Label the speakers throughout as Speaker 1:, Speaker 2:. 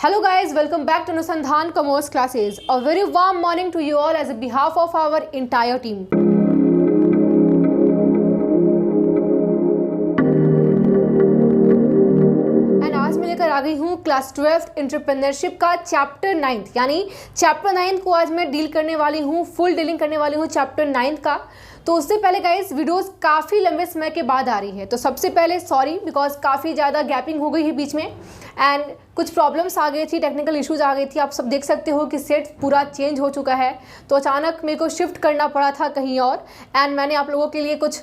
Speaker 1: Hello guys, welcome back to Anusandhan Commerce Classes. A very warm morning to you all as a behalf of our entire team. And आज मैं लेकर आ गई हूँ class 12th entrepreneurship का chapter 9th, यानी chapter 9 को आज मैं डील करने वाली हूँ, फुल डीलिंग करने वाली हूँ चैप्टर 9 का। तो उससे पहले गाइस वीडियोस काफ़ी लंबे समय के बाद आ रही है, तो सबसे पहले सॉरी बिकॉज काफ़ी ज़्यादा गैपिंग हो गई है बीच में एंड कुछ प्रॉब्लम्स आ गई थी, टेक्निकल इश्यूज आ गई थी। आप सब देख सकते हो कि सेट पूरा चेंज हो चुका है, तो अचानक मेरे को शिफ्ट करना पड़ा था कहीं और एंड मैंने आप लोगों के लिए कुछ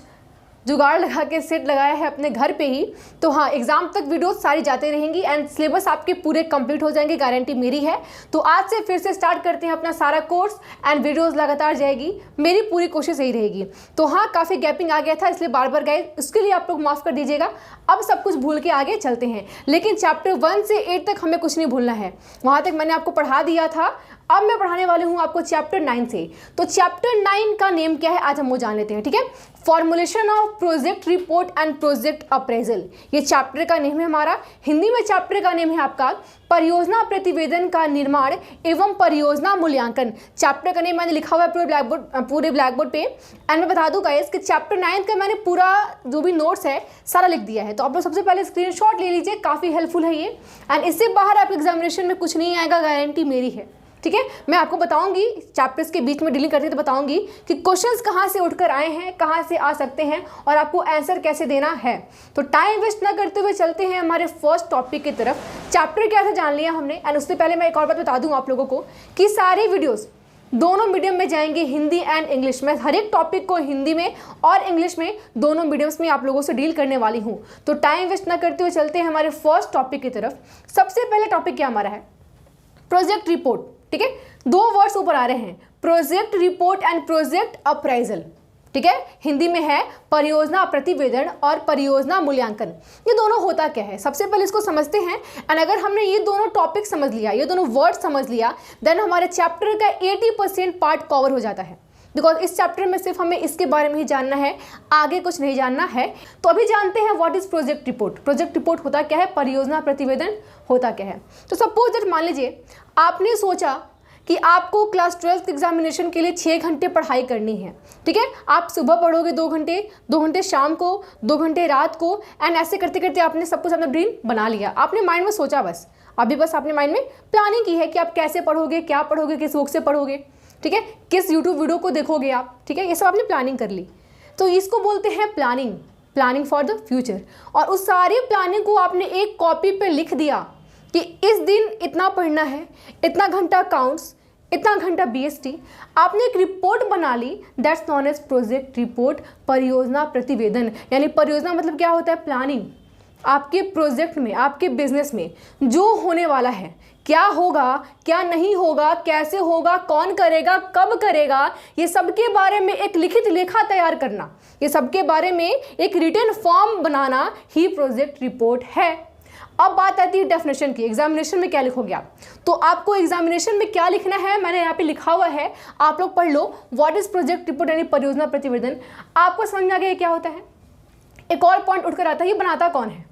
Speaker 1: जुगाड़ लगा के सेट लगाया है अपने घर पे ही। तो हाँ, एग्जाम तक वीडियोस सारी जाते रहेंगी एंड सिलेबस आपके पूरे कंप्लीट हो जाएंगे, गारंटी मेरी है। तो आज से फिर से स्टार्ट करते हैं अपना सारा कोर्स एंड वीडियोस लगातार जाएगी, मेरी पूरी कोशिश यही रहेगी। तो हाँ, काफ़ी गैपिंग आ गया था इसलिए बार बार गए, उसके लिए आप लोग माफ़ कर दीजिएगा। अब सब कुछ भूल के आगे चलते हैं, लेकिन चैप्टर 1 से 8 तक हमें कुछ नहीं भूलना है, वहाँ तक मैंने आपको पढ़ा दिया था। अब मैं पढ़ाने वाली हूँ आपको चैप्टर 9 से। तो चैप्टर 9 का नेम क्या है आज हम वो जान लेते हैं, ठीक है। Formulation of project report and project appraisal, ये चैप्टर का नेम है हमारा। हिंदी में चैप्टर का नेम है आपका परियोजना प्रतिवेदन का निर्माण एवं परियोजना मूल्यांकन। चैप्टर का नेम मैंने लिखा हुआ है पूरे ब्लैक बोर्ड पे। एंड मैं बता दूं गाइस कि चैप्टर 9 का मैंने पूरा जो भी नोट्स है सारा लिख दिया है, तो आप लोग सबसे पहले स्क्रीनशॉट ले लीजिए, काफ़ी हेल्पफुल है ये। एंड इससे बाहर आप एग्जामिनेशन में कुछ नहीं आएगा, गारंटी मेरी है, ठीक है। मैं आपको बताऊंगी चैप्टर्स के बीच में डीलिंग करती तो बताऊंगी कि क्वेश्चंस कहाँ से उठकर आए हैं, कहाँ से आ सकते हैं और आपको आंसर कैसे देना है। तो टाइम वेस्ट ना करते हुए चलते हैं हमारे फर्स्ट टॉपिक की तरफ। चैप्टर क्या था जान लिया हमने एंड उससे पहले मैं एक और बात बता दूँ आप लोगों को कि सारे वीडियोज़ दोनों मीडियम में जाएंगे, हिंदी एंड इंग्लिश में। हर एक टॉपिक को हिंदी में और इंग्लिश में दोनों मीडियम्स में आप लोगों से डील करने वाली हूँ। तो टाइम वेस्ट ना करते हुए चलते हैं हमारे फर्स्ट टॉपिक की तरफ। सबसे पहले टॉपिक क्या हमारा है, प्रोजेक्ट रिपोर्ट, ठीक है। दो वर्ड्स ऊपर आ रहे हैं, project report and project appraisal, ठीक है। हिंदी में है परियोजना प्रतिवेदन और परियोजना मूल्यांकन। ये दोनों होता क्या है, सबसे पहले इसको समझते हैं। एंड अगर हमने ये दोनों टॉपिक समझ लिया, ये दोनों वर्ड समझ लिया, देन हमारे चैप्टर का 80% पार्ट कवर हो जाता है। बिकॉज इस चैप्टर में सिर्फ हमें इसके बारे में ही जानना है, आगे कुछ नहीं जानना है। तो अभी जानते हैं what is project report. Project report होता क्या है, परियोजना प्रतिवेदन होता क्या है। तो सपोज दैट मान लीजिए आपने सोचा कि आपको क्लास 12 एग्जामिनेशन के लिए 6 घंटे पढ़ाई करनी है, ठीक है। आप सुबह पढ़ोगे 2 घंटे शाम को, 2 घंटे रात को, एंड ऐसे करते करते आपने सब कुछ अपना ड्रीम बना लिया। आपने माइंड में सोचा, बस अभी बस आपने माइंड में प्लानिंग की है कि आप कैसे पढ़ोगे, क्या पढ़ोगे, किस बुक से पढ़ोगे, ठीक है, किस यूट्यूब वीडियो को देखोगे आप, ठीक है। ये सब आपने प्लानिंग कर ली, तो इसको बोलते हैं प्लानिंग फॉर द फ्यूचर। और उस सारी प्लानिंग को आपने एक कॉपी पे लिख दिया कि इस दिन इतना पढ़ना है, इतना घंटा काउंट्स, इतना घंटा BST। आपने एक रिपोर्ट बना ली, that's known as project report, परियोजना प्रतिवेदन। यानी परियोजना मतलब क्या होता है, प्लानिंग। आपके प्रोजेक्ट में, आपके बिजनेस में जो होने वाला है, क्या होगा, क्या नहीं होगा, कैसे होगा, कौन करेगा, कब करेगा, ये सब के बारे में एक लिखित लेखा तैयार करना, ये सब के बारे में एक रिटन फॉर्म बनाना ही प्रोजेक्ट रिपोर्ट है। अब बात आती है डेफिनेशन की, एग्जामिनेशन में क्या लिखोगे आप। तो आपको एग्जामिनेशन में क्या लिखना है, मैंने यहाँ पे लिखा हुआ है, आप लोग पढ़ लो। व्हाट इज प्रोजेक्ट रिपोर्ट यानी परियोजना प्रतिवेदन। आपको समझ में आ गया क्या होता है। एक और पॉइंट उठकर आता है, ये बनाता कौन है,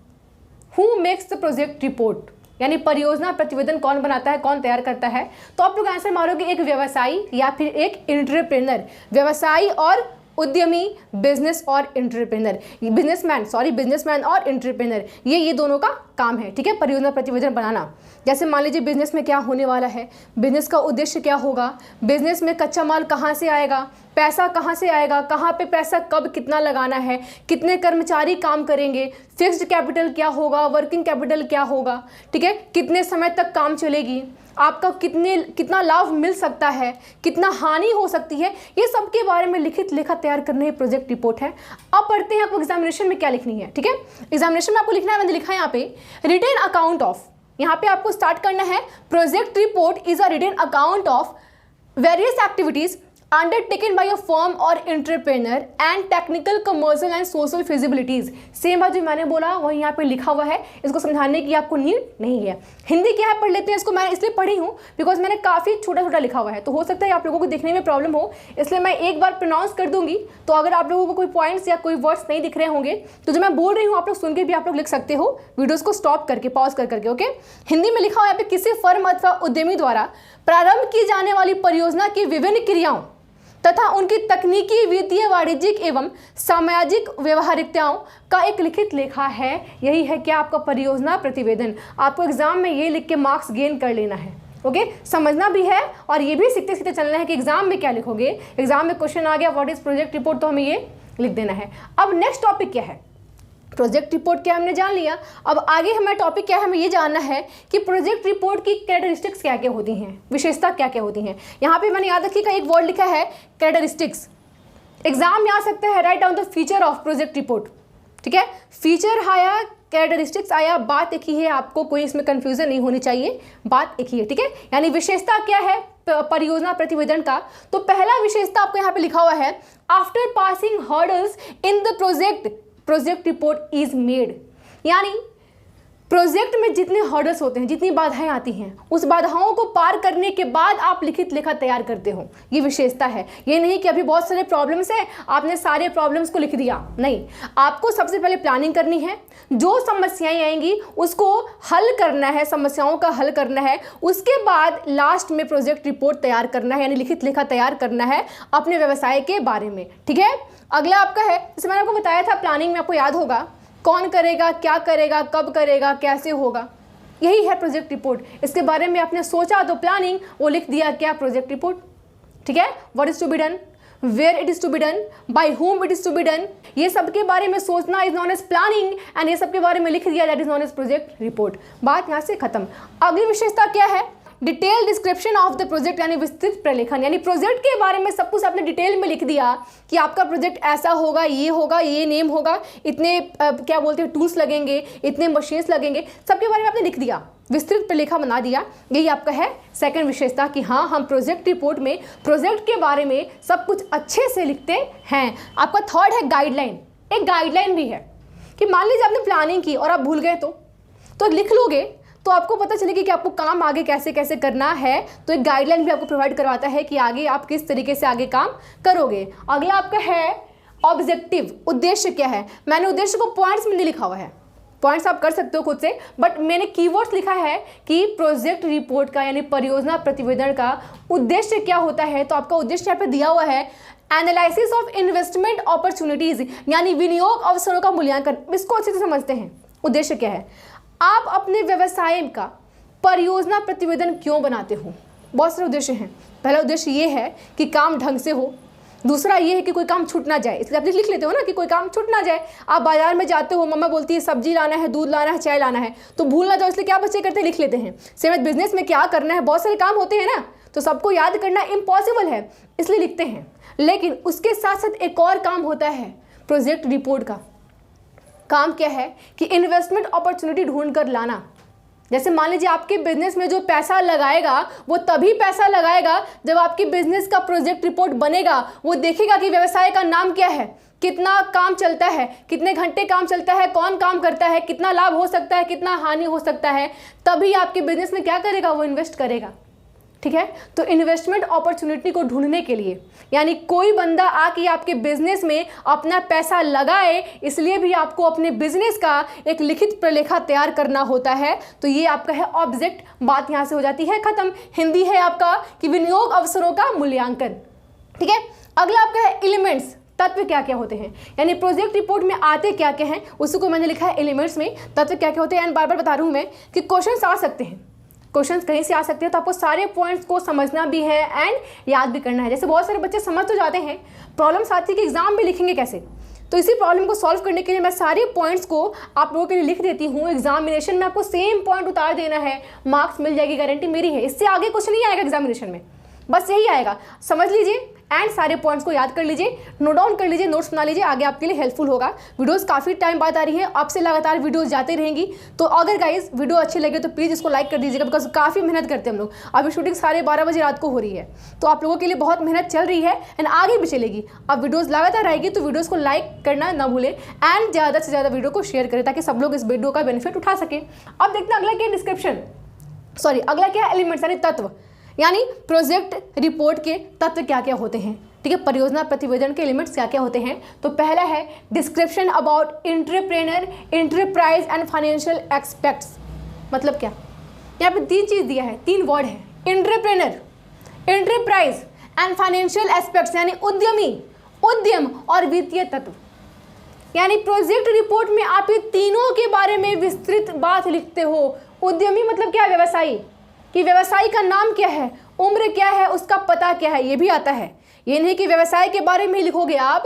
Speaker 1: who makes the project report, यानी परियोजना प्रतिवेदन कौन बनाता है, कौन तैयार करता है। तो आप लोग आंसर मारोगे एक व्यवसायी या फिर एक एंटरप्रेन्योर। व्यवसायी और उद्यमी, बिजनेस और एंटरप्रेन्योर, बिजनेसमैन और एंटरप्रेन्योर, ये दोनों का काम है, ठीक है, परियोजना प्रतिवेदन बनाना। जैसे मान लीजिए बिजनेस में क्या होने वाला है, बिजनेस का उद्देश्य क्या होगा, बिजनेस में कच्चा माल कहाँ से आएगा, पैसा कहाँ से आएगा, कहाँ पे पैसा कब कितना लगाना है, कितने कर्मचारी काम करेंगे, फिक्स्ड कैपिटल क्या होगा, वर्किंग कैपिटल क्या होगा, ठीक है, कितने समय तक काम चलेगी, आपका कितना लाभ मिल सकता है, कितना हानि हो सकती है, ये सब के बारे में लिखित लेखा तैयार करने प्रोजेक्ट रिपोर्ट है। अब पढ़ते हैं आपको एग्जामिनेशन में क्या लिखनी है, ठीक है। एग्जामिनेशन में आपको लिखना है, मैंने लिखा है यहाँ पे रिटेन अकाउंट ऑफ। यहाँ पे आपको स्टार्ट करना है, project report is a written account of various activities undertaken by a firm और entrepreneur and technical, commercial and social feasibilities. Same बात जो मैंने बोला वही यहाँ पे लिखा हुआ है, इसको समझाने की आपको नीड नहीं है। हिंदी क्या है पढ़ लेते हैं इसको, मैं इसलिए पढ़ी हूँ बिकॉज मैंने काफ़ी छोटा छोटा लिखा हुआ है, तो हो सकता है आप लोगों को देखने में प्रॉब्लम हो, इसलिए मैं एक बार प्रोनाउंस कर दूंगी। तो अगर आप लोगों को कोई पॉइंट्स या कोई वर्ड्स नहीं दिख रहे होंगे तो जो मैं बोल रही हूँ आप लोग सुन के भी आप लोग लिख सकते हो, वीडियोस को स्टॉप करके, पॉज कर करके। ओके, हिंदी में लिखा हुआ है किसी फर्म अथवा उद्यमी द्वारा प्रारंभ की जाने वाली परियोजना की विभिन्न क्रियाओं तथा उनकी तकनीकी, वित्तीय, वाणिज्यिक एवं सामाजिक व्यवहारिकताओं का एक लिखित लेखा है। यही है क्या आपका परियोजना प्रतिवेदन। आपको एग्जाम में ये लिख के मार्क्स गेन कर लेना है। ओके, समझना भी है और ये भी सीखते सीखते चलना है कि एग्जाम में क्या लिखोगे। एग्जाम में क्वेश्चन आ गया व्हाट इज प्रोजेक्ट रिपोर्ट, तो हमें ये लिख देना है। अब नेक्स्ट टॉपिक क्या है, प्रोजेक्ट रिपोर्ट क्या हमने जान लिया। अब आगे हमारा टॉपिक क्या है, हमें ये जानना है कि प्रोजेक्ट रिपोर्ट की कैरेक्टरिस्टिक्स क्या क्या होती हैं, विशेषता क्या क्या होती हैं। यहाँ पे मैंने याद रखिएगा एक वर्ड लिखा है कैरेक्टरिस्टिक्स। एग्जाम में आ सकता है write down the feature of project report. ठीक है, फीचर आया, कैरेक्टरिस्टिक्स आया, बात एक ही है, आपको कोई इसमें कंफ्यूजन नहीं होनी चाहिए, बात एक ही है। ठीक है, यानी विशेषता क्या है परियोजना प्रतिवेदन का, तो पहला विशेषता आपको यहाँ पे लिखा हुआ है after passing hurdles in the project report is made. यानी प्रोजेक्ट में जितने हर्डल्स होते हैं, जितनी बाधाएं आती हैं, उस बाधाओं को पार करने के बाद आप लिखित लेखा तैयार करते हो, ये विशेषता है। ये नहीं कि अभी बहुत सारे प्रॉब्लम्स हैं आपने सारे प्रॉब्लम्स को लिख दिया, नहीं, आपको सबसे पहले प्लानिंग करनी है, जो समस्याएं आएंगी उसको हल करना है, समस्याओं का हल करना है, उसके बाद लास्ट में प्रोजेक्ट रिपोर्ट तैयार करना है, यानी लिखित लेखा तैयार करना है अपने व्यवसाय के बारे में। ठीक है, अगला आपका है, जैसे मैंने आपको बताया था प्लानिंग में, आपको याद होगा कौन करेगा, क्या करेगा, कब करेगा, कैसे होगा, यही है प्रोजेक्ट रिपोर्ट। इसके बारे में आपने सोचा तो प्लानिंग, वो लिख दिया क्या प्रोजेक्ट रिपोर्ट। ठीक है, what is to be done, where it is to be done, by whom it is to be done, ये सब के बारे में सोचना is known as planning, and ये सब के बारे में लिख दिया that is known as project report. बात यहाँ से खत्म। अगली विशेषता क्या है, detail description of the project, यानी विस्तृत प्रलेखन, यानी प्रोजेक्ट के बारे में सब कुछ आपने डिटेल में लिख दिया कि आपका प्रोजेक्ट ऐसा होगा, ये नेम होगा, इतने क्या बोलते हैं टूल्स लगेंगे, इतने मशीन्स लगेंगे, सबके बारे में आपने लिख दिया, विस्तृत प्रलेखा बना दिया। यही आपका है सेकंड विशेषता कि हाँ, हम प्रोजेक्ट रिपोर्ट में प्रोजेक्ट के बारे में सब कुछ अच्छे से लिखते हैं। आपका थर्ड है गाइडलाइन। एक गाइडलाइन भी है कि मान लीजिए आपने प्लानिंग की और आप भूल गए तो लिख लोगे तो आपको पता चलेगी कि आपको काम आगे कैसे कैसे करना है। तो एक गाइडलाइन भी आपको प्रोवाइड करवाता है कि आगे आप किस तरीके से आगे काम करोगे। अगला आपका है ऑब्जेक्टिव, उद्देश्य क्या है। मैंने उद्देश्य को पॉइंट्स में नहीं लिखा हुआ है, पॉइंट्स आप कर सकते हो खुद से, बट मैंने कीवर्ड्स लिखा है कि प्रोजेक्ट रिपोर्ट का यानी परियोजना प्रतिवेदन का उद्देश्य क्या होता है। तो आपका उद्देश्य यहाँ पे दिया हुआ है एनालिसिस ऑफ इन्वेस्टमेंट अपॉर्चुनिटीज, यानी विनियोग अवसरों का मूल्यांकन। इसको अच्छे से समझते हैं, उद्देश्य क्या है, आप अपने व्यवसाय का परियोजना प्रतिवेदन क्यों बनाते हो। बहुत सारे उद्देश्य हैं। पहला उद्देश्य ये है कि काम ढंग से हो, दूसरा ये है कि कोई काम छूट ना जाए, इसलिए आप लिख लेते हो ना कि कोई काम छूट ना जाए। आप बाजार में जाते हो, मम्मा बोलती है सब्जी लाना है, दूध लाना है, चाय लाना है, तो भूल ना जाओ, इसलिए क्या बच्चे करते हैं, लिख लेते हैं। सेम बिजनेस में क्या करना है, बहुत सारे काम होते हैं ना, तो सबको याद करना इम्पॉसिबल है, इसलिए लिखते हैं। लेकिन उसके साथ साथ एक और काम होता है प्रोजेक्ट रिपोर्ट का। काम क्या है कि इन्वेस्टमेंट अपॉर्चुनिटी ढूंढ कर लाना। जैसे मान लीजिए आपके बिजनेस में जो पैसा लगाएगा वो तभी पैसा लगाएगा जब आपके बिजनेस का प्रोजेक्ट रिपोर्ट बनेगा। वो देखेगा कि व्यवसाय का नाम क्या है, कितना काम चलता है, कितने घंटे काम चलता है, कौन काम करता है, कितना लाभ हो सकता है, कितना हानि हो सकता है, तभी आपके बिजनेस में क्या करेगा, वो इन्वेस्ट करेगा। ठीक है, तो इन्वेस्टमेंट अपॉर्चुनिटी को ढूंढने के लिए, यानी कोई बंदा आके आपके बिजनेस में अपना पैसा लगाए, इसलिए भी आपको अपने बिजनेस का एक लिखित प्रलेखा तैयार करना होता है। तो ये आपका है ऑब्जेक्ट। बात यहाँ से हो जाती है खत्म। हिंदी है आपका कि विनियोग अवसरों का मूल्यांकन। ठीक है, अगला आपका है एलिमेंट्स, तत्व क्या क्या होते हैं, यानी प्रोजेक्ट रिपोर्ट में आते क्या क्या हैं, उसी को मैंने लिखा है एलिमेंट्स में, तत्व क्या क्या होते हैं। एंड बार बार बता रहा हूँ मैं कि क्वेश्चन आ सकते हैं, क्वेश्चंस कहीं से आ सकते हैं, तो आपको सारे पॉइंट्स को समझना भी है एंड याद भी करना है। जैसे बहुत सारे बच्चे समझ तो जाते हैं, प्रॉब्लम्स आती है कि एग्जाम में लिखेंगे कैसे, तो इसी प्रॉब्लम को सॉल्व करने के लिए मैं सारे पॉइंट्स को आप लोगों के लिए लिख देती हूँ। एग्जामिनेशन में आपको सेम पॉइंट उतार देना है, मार्क्स मिल जाएगी, गारंटी मेरी है। इससे आगे कुछ नहीं आएगा एग्जामिनेशन में, बस यही आएगा। समझ लीजिए एंड सारे पॉइंट्स को याद कर लीजिए, नोट डाउन कर लीजिए, नोट्स बना लीजिए, आगे आपके लिए हेल्पफुल होगा। वीडियोस काफ़ी टाइम बाद आ रही है, आपसे लगातार वीडियोस जाती रहेंगी। तो अगर गाइस वीडियो अच्छी लगे तो प्लीज़ इसको लाइक कर दीजिएगा, बिकॉज काफ़ी मेहनत करते हैं हम लोग। अभी शूटिंग 12:30 बजे रात को हो रही है, तो आप लोगों के लिए बहुत मेहनत चल रही है एंड आगे भी चलेगी। अब वीडियोज़ लगातार आएगी तो वीडियोज़ को लाइक करना ना भूलें एंड ज़्यादा से ज़्यादा वीडियो को शेयर करें ताकि सब लोग इस वीडियो का बेनिफिट उठा सकें। अब देखते हैं अगला क्या डिस्क्रिप्शन, अगला क्या है, एलिमेंट्स यानी तत्व, यानी प्रोजेक्ट रिपोर्ट के तत्व क्या क्या होते हैं। ठीक है, परियोजना प्रतिवेदन के एलिमेंट्स क्या क्या होते हैं। तो पहला है description about entrepreneur, enterprise and financial aspects. मतलब क्या, यहाँ पे 3 चीज़ दिया है, 3 वर्ड है, entrepreneur, enterprise and financial aspects, यानी उद्यम और वित्तीय तत्व। यानी प्रोजेक्ट रिपोर्ट में आप ये तीनों के बारे में विस्तृत बात लिखते हो। उद्यमी मतलब क्या, व्यवसायी, कि व्यवसायी का नाम क्या है, उम्र क्या है, उसका पता क्या है, ये भी आता है। ये नहीं कि व्यवसाय के बारे में ही लिखोगे आप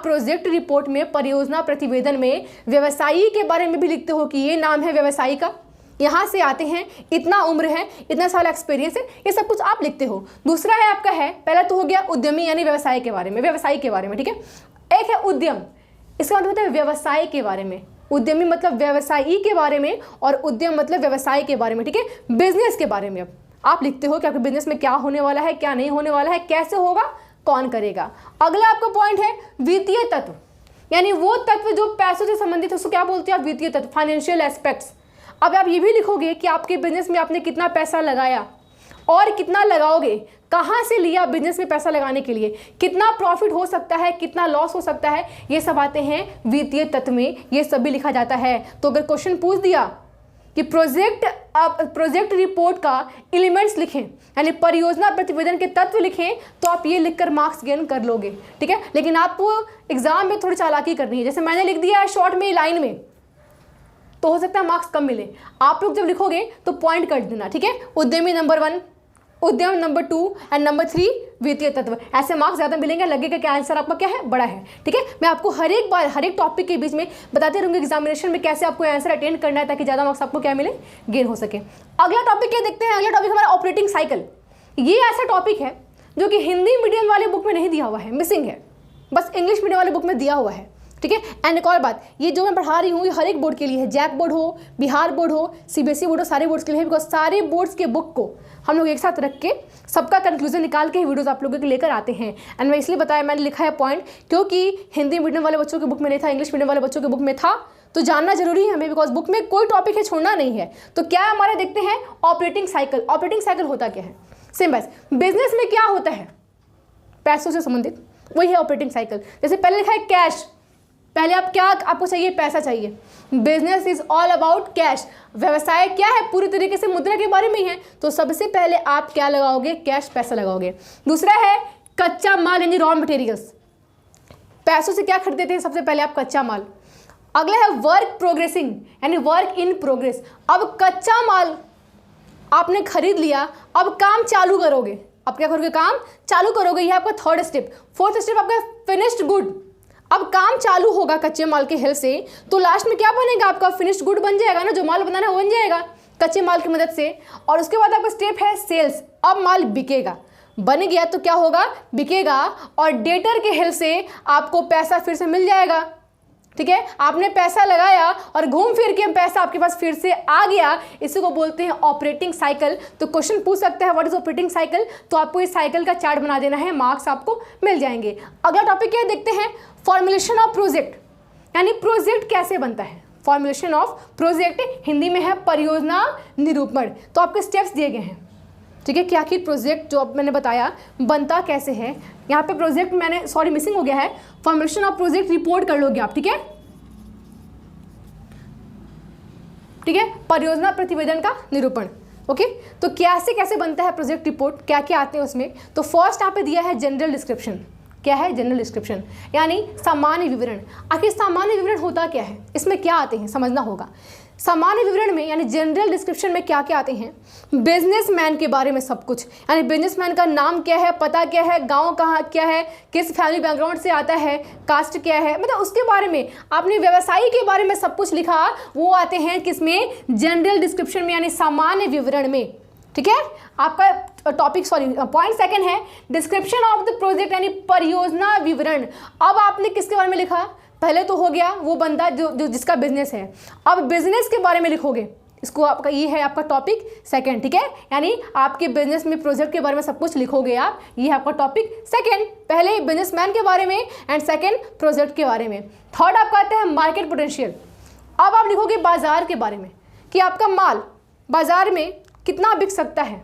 Speaker 1: प्रोजेक्ट रिपोर्ट में, परियोजना प्रतिवेदन में व्यवसायी के बारे में भी लिखते हो कि ये नाम है व्यवसायी का, यहाँ से आते हैं, इतना उम्र है, इतना साल एक्सपीरियंस है, ये सब कुछ आप लिखते हो। दूसरा है आपका है, पहला तो हो गया उद्यमी यानी व्यवसाय के बारे में, व्यवसायी के बारे में। ठीक है, एक है उद्यम, इसका मतलब होता है व्यवसाय के बारे में। उद्यमी मतलब व्यवसायी के बारे में और उद्यम मतलब व्यवसाय के बारे में। ठीक है, बिजनेस के बारे में अब आप लिखते हो कि आपके बिजनेस में क्या होने वाला है, क्या नहीं होने वाला है, कैसे होगा, कौन करेगा। अगला आपका पॉइंट है वित्तीय तत्व, यानी वो तत्व जो पैसों से संबंधित है, उसको क्या बोलते हैं आप, वित्तीय तत्व, फाइनेंशियल एस्पेक्ट्स। अब आप ये भी लिखोगे कि आपके बिजनेस में आपने कितना पैसा लगाया और कितना लगाओगे, कहाँ से लिया बिजनेस में पैसा लगाने के लिए, कितना प्रॉफिट हो सकता है, कितना लॉस हो सकता है, ये सब आते हैं वित्तीय तत्व में, ये सब भी लिखा जाता है। तो अगर क्वेश्चन पूछ दिया कि प्रोजेक्ट रिपोर्ट का एलिमेंट्स लिखें, यानी परियोजना प्रतिवेदन के तत्व लिखें, तो आप ये लिखकर मार्क्स गेन कर लोगे। ठीक है, लेकिन आपको एग्जाम में थोड़ी चालाकी करनी है। जैसे मैंने लिख दिया है शॉर्ट में, लाइन में, तो हो सकता है मार्क्स कम मिले। आप लोग जब लिखोगे तो पॉइंट कर देना। ठीक है, उद्यमी नंबर 1, उद्यम नंबर 2 एंड नंबर 3 वित्तीय तत्व, ऐसे मार्क्स ज़्यादा मिलेंगे, लगेगा कि आंसर आपका क्या है, बड़ा है। ठीक है, मैं आपको हर एक बार हर एक टॉपिक के बीच में बताते रहूँगी एग्जामिनेशन में कैसे आपको आंसर अटेंड करना है, ताकि ज़्यादा मार्क्स आपको क्या मिले, गेन हो सके। अगला टॉपिक क्या देखते हैं, अगला टॉपिक हमारा ऑपरेटिंग साइकिल। ये ऐसा टॉपिक है जो कि हिंदी मीडियम वाले बुक में नहीं दिया हुआ है, मिसिंग है, बस इंग्लिश मीडियम वाले बुक में दिया हुआ है। ठीक है, एंड एक और बात, ये जो मैं पढ़ा रही हूँ ये हर एक बोर्ड के लिए है, जैक बोर्ड हो, बिहार बोर्ड हो, सीबीएसई बोर्ड हो, सारे बोर्ड्स के लिए है, बिकॉज सारे बोर्ड्स के बुक को हम लोग एक साथ रख के सबका कंक्लूजन निकाल के वीडियोस आप लोगों के लेकर आते हैं। एंड मैं इसलिए बताया, मैंने लिखा है पॉइंट, क्योंकि हिंदी मीडियम वाले बच्चों के बुक में नहीं था, इंग्लिश मीडियम वाले बच्चों के बुक में था, तो जानना जरूरी है हमें, बिकॉज बुक में कोई टॉपिक है छोड़ना नहीं है। तो क्या हमारे देखते हैं ऑपरेटिंग साइकिल। ऑपरेटिंग साइकिल होता क्या है, सिंपल, बिजनेस में क्या होता है, पैसों से संबंधित, वही है ऑपरेटिंग साइकिल। जैसे पहले लिखा है कैश, पहले आपको चाहिए, पैसा चाहिए। Business is all about cash, व्यवसाय क्या है, पूरी तरीके से मुद्रा के बारे में ही है, तो सबसे पहले आप क्या लगाओगे, कैश, पैसा लगाओगे। दूसरा है कच्चा माल यानी रॉ मटेरियल्स, पैसों से क्या खरीदते थे सबसे पहले आप, कच्चा माल। अगला है वर्क प्रोग्रेसिंग यानी वर्क इन प्रोग्रेस, अब कच्चा माल आपने खरीद लिया, अब काम चालू करोगे, अब क्या करोगे, काम चालू करोगे, यह आपका थर्ड स्टेप। फोर्थ स्टेप आपका फिनिश्ड गुड, अब काम चालू होगा कच्चे माल के हेल्प से, तो लास्ट में क्या बनेगा, आपका फिनिश्ड गुड बन जाएगा ना, जो माल बनाना है वो बन जाएगा कच्चे माल की मदद से। और उसके बाद आपका स्टेप है सेल्स, अब माल बिकेगा, बन गया तो क्या होगा, बिकेगा, और डेटर के हेल्प से आपको पैसा फिर से मिल जाएगा। ठीक है, आपने पैसा लगाया और घूम फिर के पैसा आपके पास फिर से आ गया, इसी को बोलते हैं ऑपरेटिंग साइकिल। तो क्वेश्चन पूछ सकता है व्हाट इज ऑपरेटिंग साइकिल, तो आपको इस साइकिल का चार्ट बना देना है, मार्क्स आपको मिल जाएंगे। अगला टॉपिक क्या देखते हैं, फॉर्मुलेशन ऑफ प्रोजेक्ट, यानी प्रोजेक्ट कैसे बनता है। फॉर्मुलेशन ऑफ प्रोजेक्ट हिंदी में है परियोजना निरूपण। तो आपके स्टेप्स दिए गए हैं। ठीक है, कि आखिर प्रोजेक्ट जो अब मैंने बताया बनता कैसे है। यहाँ पे प्रोजेक्ट मैंने मिसिंग हो गया है, फॉर्मुलेशन ऑफ प्रोजेक्ट रिपोर्ट कर लोगे आप। ठीक है, ठीक है, परियोजना प्रतिवेदन का निरूपण। ओके, तो कैसे बनता है प्रोजेक्ट रिपोर्ट, क्या क्या आते हैं उसमें। तो फर्स्ट यहाँ पे दिया है जनरल डिस्क्रिप्शन। क्या है जनरल डिस्क्रिप्शन, यानी सामान्य विवरण। आखिर सामान्य विवरण होता क्या है, इसमें क्या आते हैं समझना होगा। सामान्य विवरण में यानी जनरल डिस्क्रिप्शन में क्या क्या आते हैं, बिजनेसमैन के बारे में सब कुछ, यानी बिजनेसमैन का नाम क्या है, पता क्या है, गांव कहाँ क्या है, किस फैमिली बैकग्राउंड से आता है, कास्ट क्या है, मतलब उसके बारे में आपने व्यवसायी के बारे में सब कुछ लिखा, वो आते हैं किसमें, जनरल डिस्क्रिप्शन में यानी सामान्य विवरण में। ठीक है। आपका टॉपिक पॉइंट सेकंड है डिस्क्रिप्शन ऑफ द प्रोजेक्ट यानी परियोजना विवरण। अब आपने किसके बारे में लिखा, पहले तो हो गया वो बंदा जो जिसका बिजनेस है, अब बिजनेस के बारे में लिखोगे, इसको आपका ये है आपका टॉपिक सेकंड, ठीक है। यानी आपके बिजनेस में प्रोजेक्ट के बारे में सब कुछ लिखोगे आप, ये है आपका टॉपिक सेकंड। पहले बिजनेसमैन के बारे में एंड सेकंड प्रोजेक्ट के बारे में। थर्ड आपका आता है मार्केट पोटेंशियल। अब आप लिखोगे बाजार के बारे में कि आपका माल बाजार में कितना बिक सकता है,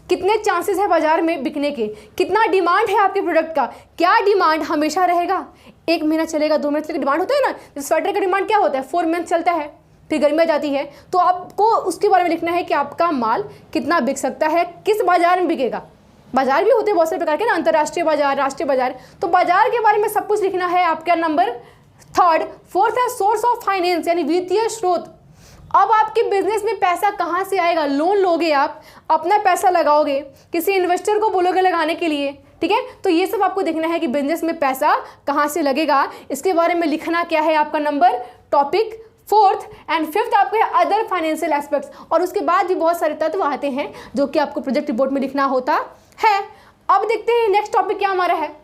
Speaker 1: कितने चांसेस है बाजार में बिकने के, कितना डिमांड है आपके प्रोडक्ट का, क्या डिमांड हमेशा रहेगा, 1 महीना चलेगा 2 महीने चलेगा, डिमांड होता है ना, जैसे स्वेटर का डिमांड क्या होता है 4 मंथ चलता है, फिर गर्मी आ जाती है, तो आपको उसके बारे में लिखना है कि आपका माल कितना बिक सकता है, किस बाजार में बिकेगा। बाजार भी होते हैं बहुत सारे प्रकार के ना, अंतर्राष्ट्रीय बाजार, राष्ट्रीय बाजार, तो बाजार के बारे में सब कुछ लिखना है आपका नंबर थर्ड। फोर्थ है सोर्स ऑफ फाइनेंस यानी वित्तीय स्रोत। अब आपके बिजनेस में पैसा कहाँ से आएगा, लोन लोगे आप, अपना पैसा लगाओगे, किसी इन्वेस्टर को बोलोगे लगाने के लिए, ठीक है। तो ये सब आपको देखना है कि बिजनेस में पैसा कहाँ से लगेगा, इसके बारे में लिखना क्या है आपका number topic fourth. And fifth आपके अदर फाइनेंशियल एस्पेक्ट्स, और उसके बाद भी बहुत सारे तत्व आते हैं जो कि आपको प्रोजेक्ट रिपोर्ट में लिखना होता है। अब देखते हैं नेक्स्ट टॉपिक क्या हमारा है।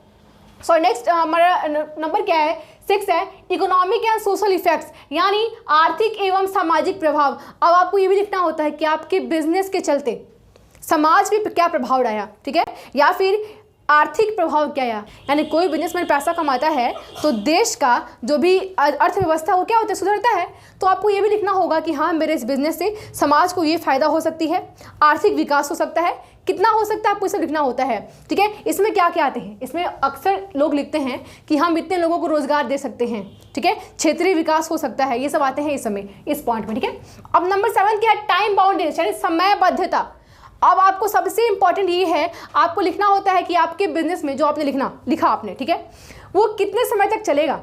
Speaker 1: नेक्स्ट हमारा नंबर क्या है, 6 है इकोनॉमिक एंड सोशल इफेक्ट्स यानी आर्थिक एवं सामाजिक प्रभाव। अब आपको ये भी लिखना होता है कि आपके बिजनेस के चलते समाज पे क्या प्रभाव डाला, ठीक है, या फिर आर्थिक प्रभाव क्या आया। यानी कोई बिजनेसमैन पैसा कमाता है तो देश का जो भी अर्थव्यवस्था वो क्या होता है, सुधरता है। तो आपको ये भी लिखना होगा कि हाँ मेरे इस बिजनेस से समाज को ये फायदा हो सकती है, आर्थिक विकास हो सकता है, कितना हो सकता है आपको इसे लिखना होता है, ठीक है। इसमें क्या क्या आते हैं, इसमें अक्सर लोग लिखते हैं कि हम इतने लोगों को रोजगार दे सकते हैं, ठीक है, क्षेत्रीय विकास हो सकता है, ये सब आते हैं इस समय इस पॉइंट में, ठीक है। अब नंबर 7 क्या है, टाइम बाउंडेड यानी समयबद्धता। अब आपको सबसे इंपॉर्टेंट ये है, आपको लिखना होता है कि आपके बिजनेस में जो आपने लिखा आपने, ठीक है, वो कितने समय तक चलेगा।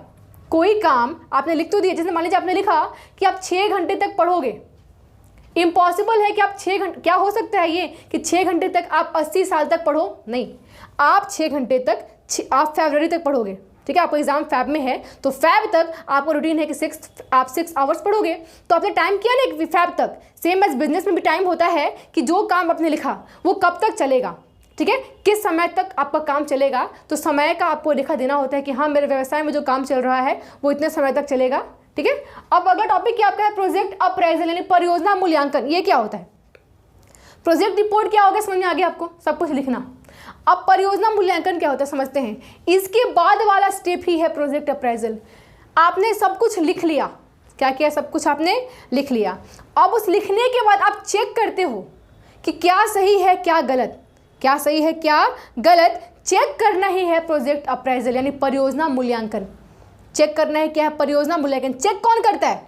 Speaker 1: कोई काम आपने लिख तो दिया, जैसे मान लीजिए आपने लिखा कि आप 6 घंटे तक पढ़ोगे, इम्पॉसिबल है कि आप 6 घंटे, क्या हो सकता है ये कि 6 घंटे तक आप 80 साल तक पढ़ो, नहीं, आप 6 घंटे तक आप फरवरी तक पढ़ोगे, ठीक है। आपको एग्जाम फैब में है तो फैब तक आपको रूटीन है कि आप 6 आवर्स पढ़ोगे, तो आपने टाइम किया ना फैब तक। सेम एज बिजनेस में भी टाइम होता है कि जो काम आपने लिखा वो कब तक चलेगा, ठीक है, किस समय तक आपका काम चलेगा। तो समय का आपको लिखा देना होता है कि हाँ मेरे व्यवसाय में जो काम चल रहा है वो इतने समय तक चलेगा, ठीक है। अब अगला टॉपिक क्या आपका है, प्रोजेक्ट अप्रेजल यानी परियोजना मूल्यांकन। ये क्या होता है, प्रोजेक्ट रिपोर्ट क्या होगा, समझ में आ गया आपको, सब कुछ लिखना। अब परियोजना मूल्यांकन क्या होता है समझते हैं, इसके बाद वाला स्टेप ही है प्रोजेक्ट अप्रेजल। आपने सब कुछ लिख लिया, क्या किया, सब कुछ आपने लिख लिया। अब उस लिखने के बाद आप चेक करते हो कि क्या सही है क्या गलत, क्या सही है क्या गलत, चेक करना ही है प्रोजेक्ट अप्रेजल यानी परियोजना मूल्यांकन। चेक करना है क्या है, परियोजना मूल्यांकन। चेक कौन करता है,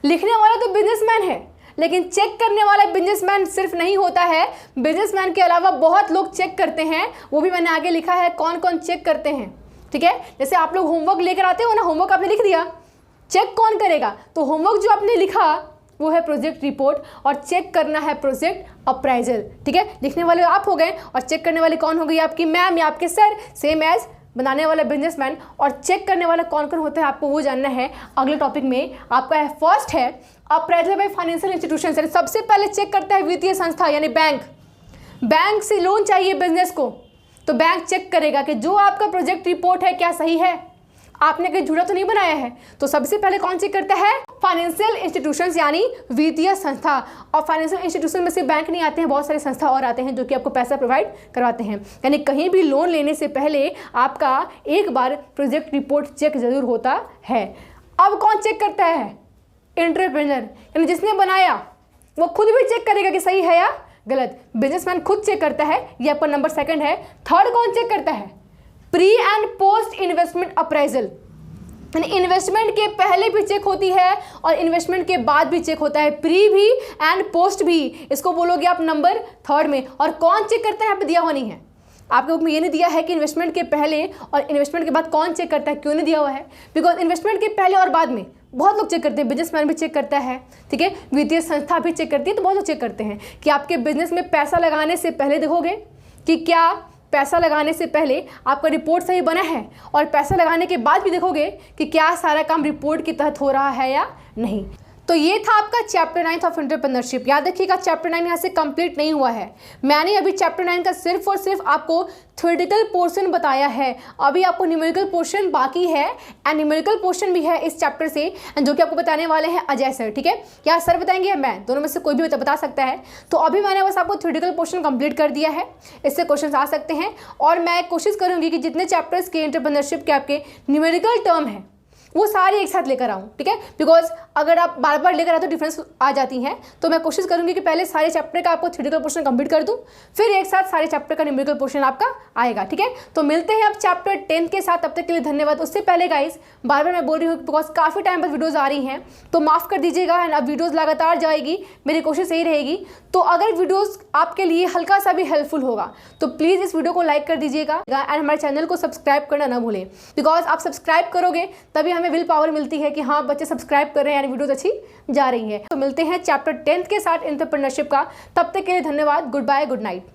Speaker 1: लिखने वाला तो बिजनेसमैन है, लेकिन चेक करने वाला बिजनेसमैन सिर्फ नहीं होता है, बिजनेसमैन के अलावा बहुत लोग चेक करते हैं, वो भी मैंने आगे लिखा है कौन कौन चेक करते हैं, ठीक है। जैसे आप लोग होमवर्क लेकर आते हो ना, होमवर्क आपने लिख दिया, चेक कौन करेगा, तो होमवर्क जो आपने लिखा वो है प्रोजेक्ट रिपोर्ट और चेक करना है प्रोजेक्ट अप्रेजल, ठीक है। लिखने वाले आप हो गए और चेक करने वाले कौन हो गई, आपकी मैम या आपके सर, सेम एज बनाने वाला बिजनेसमैन। और चेक करने वाला कौन कौन होता है आपको वो जानना है अगले टॉपिक में। आपका है फर्स्ट है अप्रेजल बाय फाइनेंशियल इंस्टीट्यूशन, सबसे पहले चेक करता है वित्तीय संस्था यानी बैंक। बैंक से लोन चाहिए बिजनेस को तो बैंक चेक करेगा कि जो आपका प्रोजेक्ट रिपोर्ट है क्या सही है, आपने कहीं झूठा तो नहीं बनाया है। तो सबसे पहले कौन चेक करता है, फाइनेंशियल इंस्टीट्यूशंस यानी वित्तीय संस्था। और फाइनेंशियल इंस्टीट्यूशन में सिर्फ बैंक नहीं आते हैं, बहुत सारे संस्था और आते हैं जो कि आपको पैसा प्रोवाइड करवाते हैं। यानी कहीं भी लोन लेने से पहले आपका एक बार प्रोजेक्ट रिपोर्ट चेक जरूर होता है। अब कौन चेक करता है, एंटरप्रेन्योर यानी जिसने बनाया वो खुद भी चेक करेगा कि सही है या गलत। बिजनेसमैन खुद चेक करता है, ये आपका नंबर सेकंड है। थर्ड कौन चेक करता है, pre and post investment appraisal यानी इन्वेस्टमेंट के पहले भी चेक होती है और इन्वेस्टमेंट के बाद भी चेक होता है, प्री भी एंड पोस्ट भी। इसको बोलोगे आप नंबर थर्ड में। और कौन चेक करता है यहाँ पे दिया हुआ नहीं है, आपके बुक में ये नहीं दिया है कि इन्वेस्टमेंट के पहले और इन्वेस्टमेंट के बाद कौन चेक करता है, क्यों नहीं दिया हुआ है, बिकॉज इन्वेस्टमेंट के पहले और बाद में बहुत लोग चेक करते हैं, बिजनेसमैन भी चेक करता है, ठीक है, वित्तीय संस्था भी चेक करती है, तो बहुत लोग चेक करते हैं कि आपके बिजनेस में पैसा लगाने से पहले देखोगे कि क्या पैसा लगाने से पहले आपका रिपोर्ट सही बना है, और पैसा लगाने के बाद भी देखोगे कि क्या सारा काम रिपोर्ट के तहत हो रहा है या नहीं। तो ये था आपका चैप्टर 9 ऑफ एंटरप्रेन्योरशिप। याद रखिएगा चैप्टर 9 यहाँ से कंप्लीट नहीं हुआ है। मैंने अभी चैप्टर 9 का सिर्फ और सिर्फ आपको थ्योरेटिकल पोर्शन बताया है, अभी आपको न्यूमेरिकल पोर्शन बाकी है एंड न्यूमेरिकल पोर्शन भी है इस चैप्टर से, जो कि आपको बताने वाले हैं अजय सर। ठीक है, या सर बताएंगे या मैं, दोनों में से कोई भी बता सकता है। तो अभी मैंने बस आपको थ्योरेटिकल पोर्शन कंप्लीट कर दिया है, इससे क्वेश्चन आ सकते हैं। और मैं कोशिश करूँगी कि जितने चैप्टर्स के एंटरप्रेन्योरशिप के आपके न्यूमेरिकल टर्म है वो सारी एक साथ लेकर आऊँ। ठीक है, बिकॉज अगर आप बार बार लेकर आए तो डिफरेंस आ जाती हैं। तो मैं कोशिश करूँगी कि पहले सारे चैप्टर का आपको थ्योरेटिकल पोर्शन कंप्लीट कर दूँ, फिर एक साथ सारे चैप्टर का न्यूमेरिकल पोर्शन आपका आएगा। ठीक है, तो मिलते हैं अब चैप्टर 10 के साथ, तब तक के लिए धन्यवाद। उससे पहले गाइस बार बार मैं बोल रही हूँ बिकॉज काफ़ी टाइम बाद वीडियोज़ आ रही हैं, तो माफ़ कर दीजिएगा। एंड अब वीडियोज़ लगातार जाएगी, मेरी कोशिश यही रहेगी। तो अगर वीडियोज़ आपके लिए हल्का सा भी हेल्पफुल होगा तो प्लीज़ इस वीडियो को लाइक कर दीजिएगा एंड हमारे चैनल को सब्सक्राइब करना ना भूलें, बिकॉज आप सब्सक्राइब करोगे तभी हमें विल पावर मिलती है कि हाँ बच्चे सब्सक्राइब कर रहे हैं यानी वीडियोस अच्छी जा रही है। तो मिलते हैं चैप्टर 10 के साथ एंटरप्रेन्योरशिप का, तब तक के लिए धन्यवाद। Goodbye, good night.